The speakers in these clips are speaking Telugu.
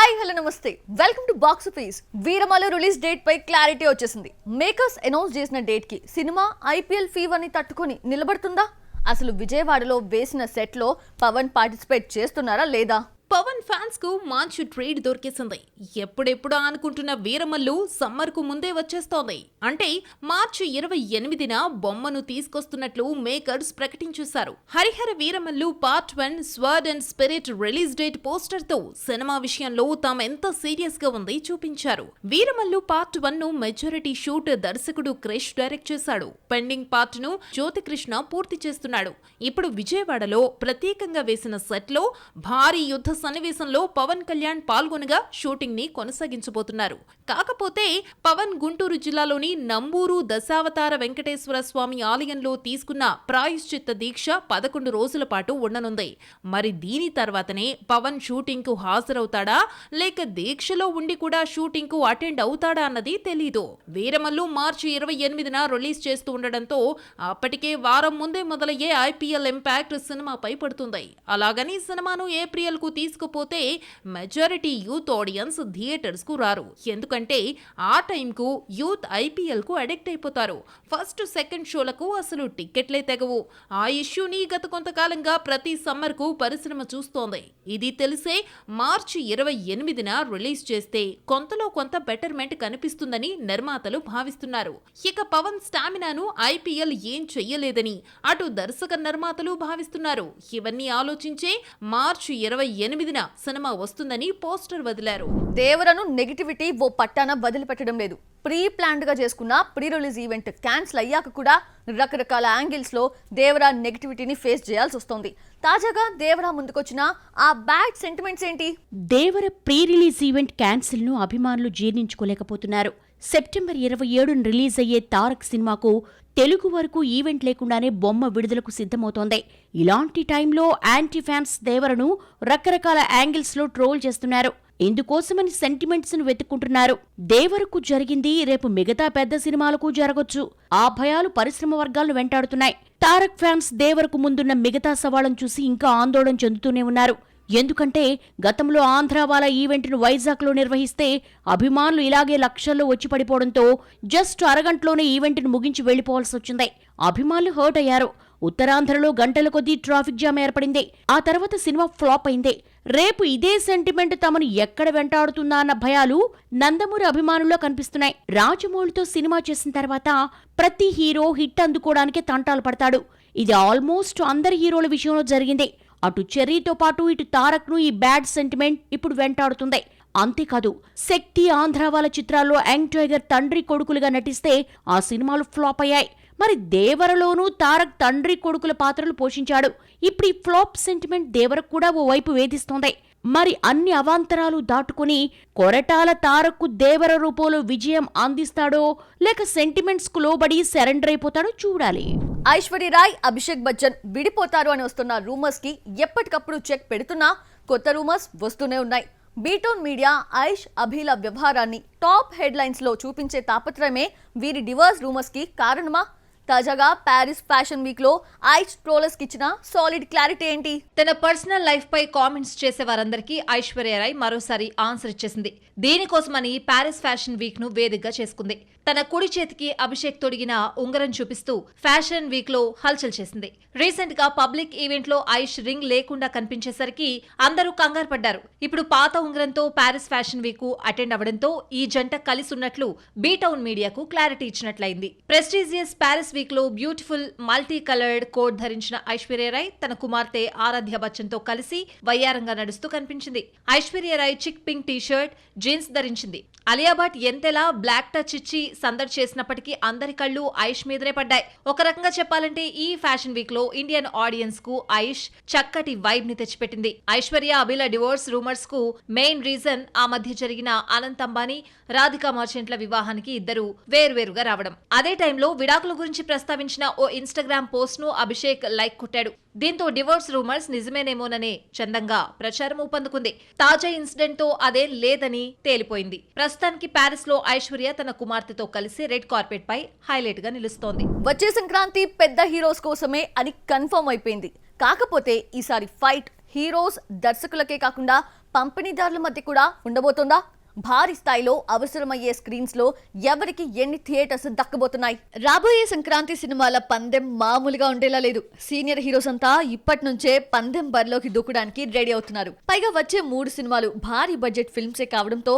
హాయ్ హలో నమస్తే welcome to box office. Veeramallu release date పై క్లారిటీ వచ్చేసింది. మేకర్స్ అనౌన్స్ చేసిన డేట్ కి సినిమా ఐపీఎల్ ఫీవర్ ని తట్టుకొని నిలబడుతుందా? అసలు విజయవాడలో వేసిన సెట్ లో పవన్ పార్టిసిపేట్ చేస్తున్నారా లేదా? పవన్ ఫ్యాన్స్ కు మంచి ట్రేడ్ దొరికేసింది. ఎప్పుడెప్పుడో అనుకుంటున్న వీరమల్లు సమ్మర్ కు ముందే వచ్చేస్తోంది. అంటే మార్చి 28న బొమ్మను తీసుకొస్తున్నట్లు మేకర్స్ ప్రకటించేశారు. Harihara Veeramallu part 1 sword and spirit release date poster తో సినిమా విషయంలో తామెంత సీరియస్ గా ఉంది చూపించారు. వీరమల్లు పార్ట్ 1 ను మెజారిటీ షూట్ దర్శకుడు క్రిష్ డైరెక్ట్ చేశాడు. పెండింగ్ పార్ట్ ను జ్యోతికృష్ణ పూర్తి చేస్తున్నాడు. ఇప్పుడు విజయవాడలో ప్రత్యేకంగా వేసిన సెట్ లో భారీ యుద్ధ సన్నివేశంలో పవన్ కళ్యాణ్ పాల్గొనగా షూటింగ్ ని కొనసాగించబోతున్నారు. కాకపోతే పవన్ గుంటూరు జిల్లాలోని నంబూరు దశావతార వెంకటేశ్వర స్వామి ఆలయంలో తీసుకున్న ప్రాయశ్చిత్త దీక్ష 11 రోజుల పాటు ఉండనుంది. మరి దీని తర్వాతనే పవన్ షూటింగ్ కు హాజరవుతాడా లేక దీక్షలో ఉండి కూడా షూటింగ్ కు అటెండ్ అవుతాడా అన్నది తెలీదు. వీరమల్లు మార్చి 28న రిలీజ్ చేస్తూ ఉండడంతో అప్పటికే వారం ముందే మొదలయ్యే ఐపీఎల్ ఇంపాక్ట్ సినిమాపై పడుతుంది. అలాగని సినిమాను ఏప్రిల్ కు తీసుకుపోతే మెజారిటీ యూత్ ఆడియన్స్ థియేటర్స్ కు రారు. ఎందుకంటే ఆ టైంకు యూత్ ఐపీఎల్ కు అడిక్ట్ అయిపోతారు. ఫస్ట్ సెకండ్ షోలకు అసలు టికెట్లే తెగవు. ఆ ఇష్యూని గత కొంతకాలంగా ప్రతి సమ్మర్ కు పరిశ్రమ చూస్తోంది. ఇది తెలిసే మార్చి 28న రిలీజ్ చేస్తే కొంతలో కొంత బెటర్మెంట్ కనిపిస్తుందని నిర్మాతలు భావిస్తున్నారు. ఇక పవన్ స్టామినాను ఐపీఎల్ ఏం చెయ్యలేదని అటు దర్శక నిర్మాతలు భావిస్తున్నారు. ఇవన్నీ ఆలోచించే మార్చి 28న సినిమా వస్తుందని పోస్టర్ వదిలారు. దేవరను నెగిటివిటీ ఓ పట్టాన వదిలిపెట్టడం లేదు. ప్రీ ప్లాన్డ్ గా చేసుకున్న ప్రీ రిలీజ్ ఈవెంట్ క్యాన్సిల్ అయ్యాక కూడా రకరకాల యాంగిల్స్ లో దేవరా నెగిటివిటీని ఫేస్ చేయాల్సి వస్తోంది. తాజాగా దేవరా ముందుకొచ్చిన ఆ బ్యాడ్ సెంటిమెంట్స్ ఏంటి? దేవర ప్రీ రిలీజ్ ఈవెంట్ క్యాన్సిల్ ను అభిమానులు జీర్ణించుకోలేకపోతున్నారు. సెప్టెంబర్ 27న రిలీజ్ అయ్యే తారక్ సినిమాకు తెలుగు వరకు ఈవెంట్ లేకుండానే బొమ్మ విడుదలకు సిద్ధమవుతోంది. ఇలాంటి టైంలో యాంటీ ఫ్యాన్స్ దేవరను రకరకాల యాంగిల్స్ లో ట్రోల్ చేస్తున్నారు. ఇందుకోసమని సెంటిమెంట్స్ ను వెతుక్కుంటున్నారు. దేవరకు జరిగింది రేపు మిగతా పెద్ద సినిమాలకు జరగొచ్చు. ఆ భయాలు పరిశ్రమ వర్గాలను వెంటాడుతున్నాయి. తారక్ ఫ్యాన్స్ దేవరకు ముందున్న మిగతా సవాళ్లను చూసి ఇంకా ఆందోళన చెందుతూనే ఉన్నారు. ఎందుకంటే గతంలో ఆంధ్రావాలా ఈవెంట్ను వైజాగ్లో నిర్వహిస్తే అభిమానులు ఇలాగే లక్షల్లో వచ్చి పడిపోవడంతో జస్ట్ అరగంటలోనే ఈవెంట్ను ముగించి వెళ్లిపోవాల్సి వచ్చింది. అభిమానులు హర్ట్ అయ్యారు. ఉత్తరాంధ్రలో గంటల కొద్దీ ట్రాఫిక్ జామ్ ఏర్పడింది. ఆ తర్వాత సినిమా ఫ్లాప్ అయింది. రేపు ఇదే సెంటిమెంట్ తమను ఎక్కడ వెంటాడుతుందా అన్న భయాలు నందమూరి అభిమానుల్లో కనిపిస్తున్నాయి. రాజమౌళితో సినిమా చేసిన తర్వాత ప్రతి హీరో హిట్ అందుకోవడానికి తంటాలు పడతాడు. ఇది ఆల్మోస్ట్ అందరి హీరోల విషయంలో జరిగింది. అటు చెర్రీతో పాటు ఇటు తారక్ ను ఈ బ్యాడ్ సెంటిమెంట్ ఇప్పుడు వెంటాడుతుంది. అంతేకాదు శక్తి ఆంధ్రావాల చిత్రాల్లో యంగ్ టైగర్ తండ్రి కొడుకులుగా నటిస్తే ఆ సినిమాలు ఫ్లాప్ అయ్యాయి. మరి దేవరలోనూ తారక్ తండ్రి కొడుకుల పాత్రలు పోషించాడు. ఇప్పుడు ఈ ఫ్లాప్ సెంటిమెంట్ దేవరకు కూడా ఓ వైపు వేధిస్తోంది. మరి అన్ని అవాంతరాలు దాటుకుని కొరటాల తారక్కు దేవర రూపంలో విజయం అందిస్తాడో లేక సెంటిమెంట్స్ కు లోబడి సరెండర్ అయిపోతాడో చూడాలి. ఐశ్వర్యరాయ్, అభిషేక్ బచ్చన్ విడిపోతారు అని వస్తున్న రూమర్స్ కి ఎప్పటికప్పుడు చెక్ పెడుతున్నా కొత్త రూమర్స్ వస్తూనే ఉన్నాయి. బీటౌన్ మీడియా ఐష్ అభిల వ్యవహారాన్ని టాప్ హెడ్లైన్స్ లో చూపించే తాపత్రయమే వీరి డివోర్స్ రూమర్స్ కి కారణమా? తాజాగా ప్యారిస్ ఫ్యాషన్ వీక్ లో ఐష్ ట్రోలర్స్ కి ఇచ్చిన సాలిడ్ క్లారిటీ ఏంటి? తన పర్సనల్ లైఫ్ పై కామెంట్స్ చేసే వారందరికీ ఐశ్వర్యరాయ్ మరోసారి ఆన్సర్ ఇచ్చేసింది. దీనికోసమని ప్యారిస్ ఫ్యాషన్ వీక్ ను వేదికగా చేసుకుంది. తన కుడి చేతికి అభిషేక్ తొడిగిన ఉంగరం చూపిస్తూ ఫ్యాషన్ వీక్ లో హల్చల్ చేసింది. రీసెంట్ గా పబ్లిక్ ఈవెంట్ లో ఐష్ రింగ్ లేకుండా కనిపించేసరికి అందరూ కంగారు పడ్డారు. ఇప్పుడు పాత ఉంగరంతో ప్యారిస్ ఫ్యాషన్ వీక్ కు అటెండ్ అవ్వడంతో ఈ జంట కలిసి ఉన్నట్లు బీటౌన్ మీడియాకు క్లారిటీ ఇచ్చినట్లయింది. ప్రెస్టీజియస్ ప్యారిస్ వీక్ లో బ్యూటిఫుల్ మల్టీ కలర్డ్ కోట్ ధరించిన ఐశ్వర్యరాయ్ తన కుమార్తె ఆరాధ్య బచ్చన్ తో కలిసి వయ్యారంగా నడుస్తూ కనిపించింది. Aishwarya Rai chic pink t-shirt, jeans ధరించింది. అలియా భట్ ఎంతెలా బ్లాక్ టచ్ ఇచ్చి సందడి చేసినప్పటికీ అందరి కళ్ళు ఐష్ మీదనే పడ్డాయి. ఒక రకంగా చెప్పాలంటే ఈ ఫ్యాషన్ వీక్ లో ఇండియన్ ఆడియన్స్ కు ఐష్ చక్కటి వైబ్ ని తెచ్చిపెట్టింది. ఐశ్వర్య అభిల డివోర్స్ రూమర్స్ కు మెయిన్ రీజన్ ఆ మధ్య జరిగిన అనంత్ అంబానీ, రాధికా మర్చెంట్ల వివాహానికి ఇద్దరు వేర్వేరుగా రావడం. అదే టైంలో విడాకుల గురించి ప్రస్తావించిన ఓ ఇన్స్టాగ్రామ్ పోస్ట్ ను అభిషేక్ లైక్ కొట్టాడు. దీంతో డివోర్స్ రూమర్స్ నిజమేనేమోననే చందంగా ప్రచారం ఊపందుకుంది. తాజా ఇన్సిడెంట్ తో అదే లేదని తేలిపోయింది. ప్రస్తుతానికి ప్యారిస్ లో ఐశ్వర్య తన కుమార్తెతో కలిసి రెడ్ కార్పెట్ పై హైలైట్ గా నిలుస్తోంది. వచ్చే సంక్రాంతి పెద్ద హీరోస్ కోసమే అని కన్ఫర్మ్ అయిపోయింది. కాకపోతే ఈసారి ఫైట్ హీరోస్ దర్శకులకే కాకుండా పంపిణీదారుల మధ్య కూడా ఉండబోతుందా? భారీ స్థాయిలో అవసరమయ్యే స్క్రీన్స్ లో ఎవరికి ఎన్ని థియేటర్స్ దక్కబోతున్నాయి? రాబోయే సంక్రాంతి సినిమాల పందెం మామూలుగా ఉండేలా లేదు. సీనియర్ హీరోస్ అంతా ఇప్పటి నుంచే పందెం బరిలోకి దూకడానికి రెడీ అవుతున్నారు. పైగా వచ్చే 3 సినిమాలు భారీ బడ్జెట్ ఫిల్మ్సే కావడంతో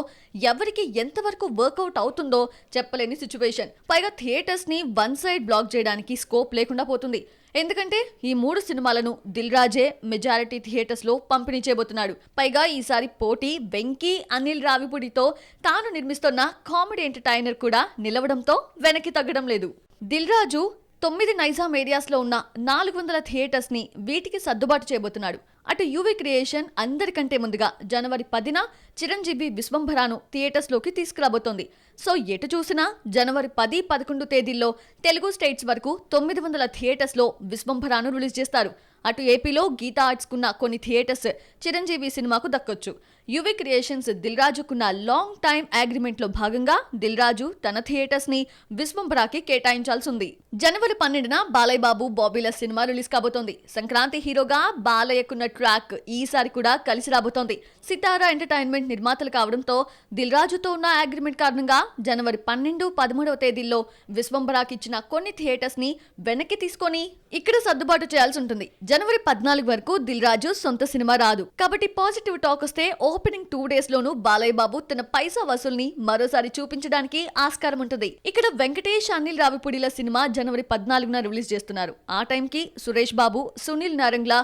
ఎవరికి ఎంతవరకు వర్కౌట్ అవుతుందో చెప్పలేని సిచ్యువేషన్. పైగా థియేటర్స్ ని వన్ సైడ్ బ్లాక్ చేయడానికి స్కోప్ లేకుండా పోతుంది. ఎందుకంటే ఈ 3 సినిమాలను దిల్ రాజే మెజారిటీ థియేటర్స్ లో పంపిణీ చేయబోతున్నాడు. పైగా ఈసారి పోటీ వెంకీ, అనిల్ రావిపూడితో తాను నిర్మిస్తున్న కామెడీ ఎంటర్టైనర్ కూడా నిలవడంతో వెనక్కి తగ్గడం లేదు. దిల్ రాజు 9 నైజాం ఏరియాస్ లో ఉన్న 400 థియేటర్స్ ని వీటికి సర్దుబాటు చేయబోతున్నాడు. అటు యువి క్రియేషన్ అందరికంటే ముందుగా జనవరి 10న చిరంజీవి విశ్వంభరాను థియేటర్స్ లోకి తీసుకురాబోతోంది. సో ఎటు చూసినా జనవరి 10, 11 తేదీల్లో తెలుగు స్టేట్స్ వరకు 900 థియేటర్స్ లో విశ్వంభరాను రిలీజ్ చేస్తారు. అటు ఏపీలో గీతా ఆర్ట్స్ కున్న కొన్ని థియేటర్స్ చిరంజీవి సినిమాకు దక్కొచ్చు. యువి క్రియేషన్స్ దిల్ రాజుకున్న లాంగ్ టైమ్ అగ్రిమెంట్ లో భాగంగా దిల్ రాజు తన థియేటర్స్ ని విశ్వంభరాకి కేటాయించాల్సి ఉంది. జనవరి 12న బాలయ్య బాబు బాబీల సినిమా రిలీజ్ కాబోతోంది. సంక్రాంతి హీరోగా బాలయ్యకున్న ట్రాక్ ఈసారి కూడా కలిసి రాబోతోంది. సితారా ఎంటర్టైన్మెంట్ నిర్మాతలు కావడంతో దిల్ రాజుతో ఉన్న అగ్రిమెంట్ కారణంగా జనవరి 12, 13వ తేదీల్లో విశ్వంభరాకి ఇచ్చిన కొన్ని థియేటర్స్ ని వెనక్కి తీసుకొని ఇక్కడ సర్దుబాటు చేయాల్సి ఉంటుంది. జనవరి 14 వరకు దిల్ రాజు సొంత సినిమా రాదు. కాబట్టి పాజిటివ్ టాక్ వస్తే ఓపెనింగ్ 2 days లోనూ బాలయ్య బాబు తన పైసా వసూల్ని మరోసారి చూపించడానికి ఆస్కారం ఉంటుంది. ఇక్కడ వెంకటేష్, అనిల్ రావిపూడిల సినిమా జనవరి 14న రిలీజ్ చేస్తున్నారు. ఆ టైంకి సురేష్ బాబు, సునీల్ నారంగ్ల,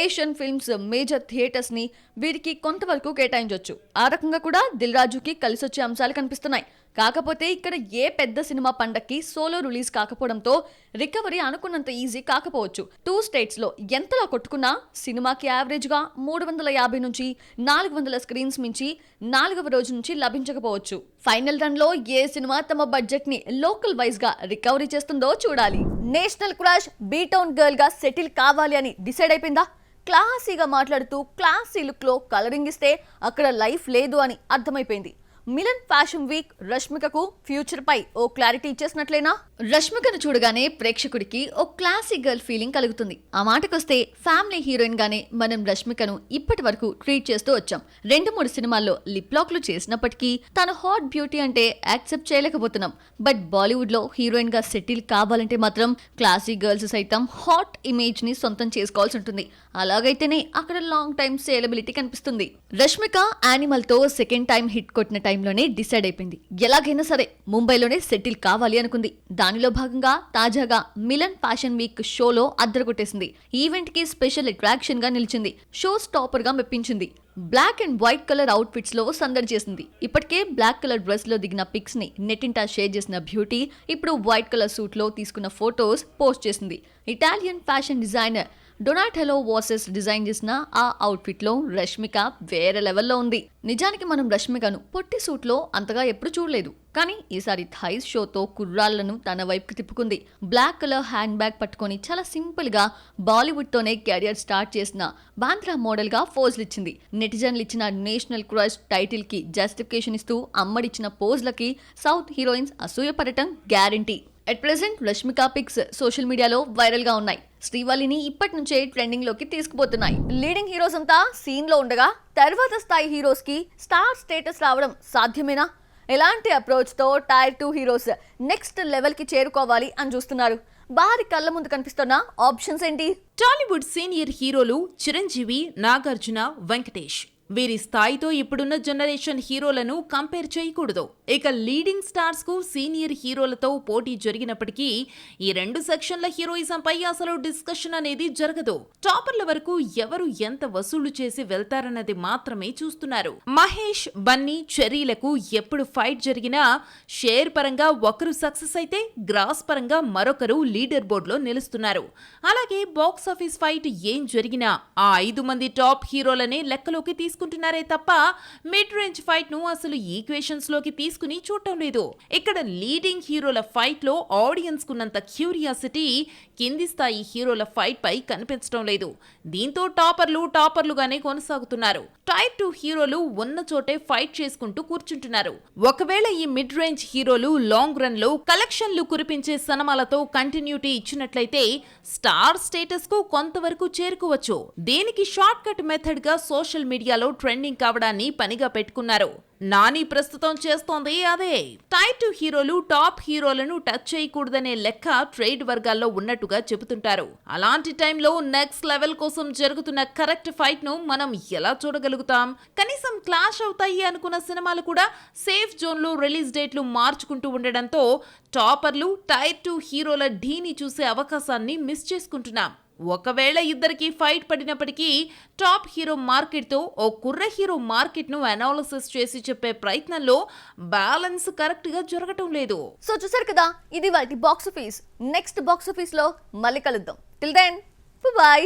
ఏషియన్ ఫిల్మ్స్ మేజర్ థియేటర్స్ ని వీరికి కొంతవరకు కేటాయించవచ్చు. ఆ రకంగా కూడా దిల్ రాజుకి కలిసొచ్చే అంశాలు కనిపిస్తున్నాయి. కాకపోతే ఇక్కడ ఏ పెద్ద సినిమా పండక్కి సోలో రిలీజ్ కాకపోవడంతో రికవరీ అనుకున్నంత ఈజీ కాకపోవచ్చు. 2 states లో ఎంతలా కొట్టుకున్నా సినిమాకి యావరేజ్ గా 350 నుంచి 400 స్క్రీన్స్ మించి 4వ రోజు నుంచి లభించకపోవచ్చు. ఫైనల్ రన్ లో ఏ సినిమా తమ బడ్జెట్ ని లోకల్ వైజ్ గా రికవరీ చేస్తుందో చూడాలి. నేషనల్ క్రష్ బీటౌన్ గర్ల్ గా సెటిల్ కావాలి అని డిసైడ్ అయిపోయిందా? క్లాసీగా మాట్లాడుతూ క్లాసీ లుక్ లో కలరింగ్ ఇస్తే అక్కడ లైఫ్ లేదు అని అర్థమైపోయింది. మిలన్ ఫ్యాషన్ వీక్ రష్మికకు ఫ్యూచర్ పై ఓ క్లారిటీ ఇచ్చేసినట్లేనా? రష్మికను చూడగానే ప్రేక్షకుడికి ఓ క్లాసిక్ గర్ల్ ఫీలింగ్ కలుగుతుంది. ఆ మాటకొస్తే ఫ్యామిలీ హీరోయిన్ గానే మనం రష్మికను ఇప్పటి వరకు ట్రీట్ చేస్తూ వచ్చాం. 2-3 సినిమాల్లో లిప్ లాక్లు చేసినప్పటికీ తన హాట్ బ్యూటీ అంటే యాక్సెప్ట్ చేయలేకపోతున్నాం. బట్ బాలీవుడ్ లో హీరోయిన్ గా సెటిల్ కావాలంటే మాత్రం క్లాసిక్ గర్ల్స్ సైతం హాట్ ఇమేజ్ ని సొంతం చేసుకోవాల్సి ఉంటుంది. అలాగైతేనే అక్కడ లాంగ్ టైం సేలబిలిటీ కనిపిస్తుంది. రష్మిక యానిమల్ తో సెకండ్ టైం హిట్ కొట్టిన టైంలోనే డిసైడ్ అయిపోయింది. ఎలాగైనా సరే ముంబైలోనే సెటిల్ కావాలి అనుకుంది. దానిలో భాగంగా తాజాగా మిలన్ ఫ్యాషన్ వీక్ షోలో అద్దరగొట్టేసింది. ఈవెంట్ కి స్పెషల్ అట్రాక్షన్ గా నిలిచింది. షో స్టాపర్ గా మెప్పించింది. Black and white colour outfits లో సందడి చేసింది. ఇప్పటికే బ్లాక్ కలర్ డ్రెస్ లో దిగిన పిక్స్ ని నెట్టింటా షేర్ చేసిన బ్యూటీ ఇప్పుడు వైట్ కలర్ సూట్ లో తీసుకున్న ఫోటోస్ పోస్ట్ చేసింది. Italian fashion designer Donatella Versace design చేసిన ఆ అవుట్ఫిట్ లో రష్మిక వేరే లెవెల్లో ఉంది. నిజానికి మనం రష్మికను పొట్టి సూట్ లో అంతగా ఎప్పుడు చూడలేదు. కానీ ఈసారి థైస్ షోతో కుర్రాళ్లను తన వైపుకి తిప్పుకుంది. బ్లాక్ కలర్ హ్యాండ్ బ్యాగ్ పట్టుకొని చాలా సింపుల్ గా బాలీవుడ్ తోనే కెరియర్ స్టార్ట్ చేసిన బాంద్రా మోడల్ గా పోజులు ఇచ్చింది. నెటిజన్లు ఇచ్చిన నేషనల్ క్రష్ టైటిల్ కి జస్టిఫికేషన్ ఇస్తూ అమ్మడిచ్చిన పోజ్లకి సౌత్ హీరోయిన్స్ అసూయపడటం guarantee. At present Rashmika pics social మీడియాలో వైరల్ గా ఉన్నాయి. శ్రీవల్లిని ఇప్పటి నుంచే ట్రెండింగ్ లోకి తీసుకుపోతున్నాయి. లీడింగ్ హీరోస్ అంతా సీన్ లో ఉండగా తర్వాత స్థాయి హీరోస్ కి స్టార్ స్టేటస్ రావడం సాధ్యమేనా? ఎలాంటి అప్రోచ్ తో టైర్ 2 హీరోస్ నెక్స్ట్ లెవెల్ కి చేరుకోవాలి అని చూస్తున్నారు? వారి కళ్ళ ముందు కనిపిస్తున్న ఆప్షన్స్ ఏంటి? టాలీవుడ్ సీనియర్ హీరోలు చిరంజీవి, నాగార్జున, వెంకటేష్. వీరి స్థాయితో ఇప్పుడున్న జనరేషన్ హీరోలను కంపేర్ చేయకూడదు. ఇక లీడింగ్ స్టార్స్ కు సీనియర్ హీరోలతో పోటీ జరిగినప్పటికీ ఈ 2 సెక్షన్ల హీరోయిజం పై అసలు డిస్కషన్ అనేది జరగదు. టాపర్ల వరకు ఎవరు ఎంత వసూలు చేసి వెళ్తారన్నది మాత్రమే చూస్తున్నారు. మహేష్, బన్నీ, చెర్రీలకు ఎప్పుడు ఫైట్ జరిగినా షేర్ పరంగా ఒకరు సక్సెస్ అయితే గ్రాస్ పరంగా మరొకరు లీడర్ బోర్డులో నిలుస్తున్నారు. అలాగే బాక్స్ ఆఫీస్ ఫైట్ ఏం జరిగినా ఆ 5 మంది టాప్ హీరోలనే లెక్కలోకి తీసుకుంటున్నారే తప్ప మిడ్ రేంజ్ ఫైట్ ను అసలు ఈక్వేషన్స్ లోకి తీసుకుని చూడటం లేదు. ఇక్కడ లీడింగ్ హీరోల ఫైట్ లో ఆడియన్స్ కున్నంత క్యూరియాసిటీ కింది స్థాయి హీరోల ఫైట్ పై కనిపించడం లేదు. దీంతో టాపర్లుగానే కొనసాగుతున్నారు. టైర్ 2 హీరోలు ఉన్న చోటే ఫైట్ చేసుకుంటూ కూర్చుంటున్నారు. ఒకవేళ ఈ మిడ్ రేంజ్ హీరోలు లాంగ్ రన్ లో కలెక్షన్లు కురిపించే సినిమాలతో కంటిన్యూటీ ఇచ్చినట్లయితే స్టార్ స్టేటస్ కు కొంతవరకు చేరుకోవచ్చు. దీనికి షార్ట్ కట్ మెథడ్ గా సోషల్ మీడియాలో ట్రెండింగ్ కావడాన్ని పనిగా పెట్టుకున్నారు. నాని ప్రస్తుతం చేస్తోంది అదే. టైర్ 2 హీరోలు టాప్ హీరోలను టచ్ చేయకూడదనే లెక్క ట్రేడ్ వర్గాల్లో ఉన్నట్టుగా చెబుతుంటారు. అలాంటి టైంలో నెక్స్ట్ లెవెల్ కోసం జరుగుతున్న కరెక్ట్ ఫైట్ ను మనం ఎలా చూడగలుగుతాం? కనీసం క్లాష్ అవుతాయి అనుకున్న సినిమాలు కూడా సేఫ్ జోన్ లో రిలీజ్ డేట్లు మార్చుకుంటూ ఉండడంతో టాపర్లు టైర్ 2 హీరోల ఢీని చూసే అవకాశాన్ని మిస్ చేసుకుంటున్నాం. ఒకవేళ ఇద్దరికి ఫైట్ పడినప్పటికీ టాప్ హీరో మార్కెట్ తో ఓ కుర్ర హీరో మార్కెట్ ను అనాలిసిస్ చేసి చెప్పే ప్రయత్నంలో బ్యాలెన్స్ కరెక్ట్ గా జరగటం లేదు. సో చూసారు కదా, ఇది వాటి box office. Next box office లో మళ్ళీ కలుద్దాం. Till then by.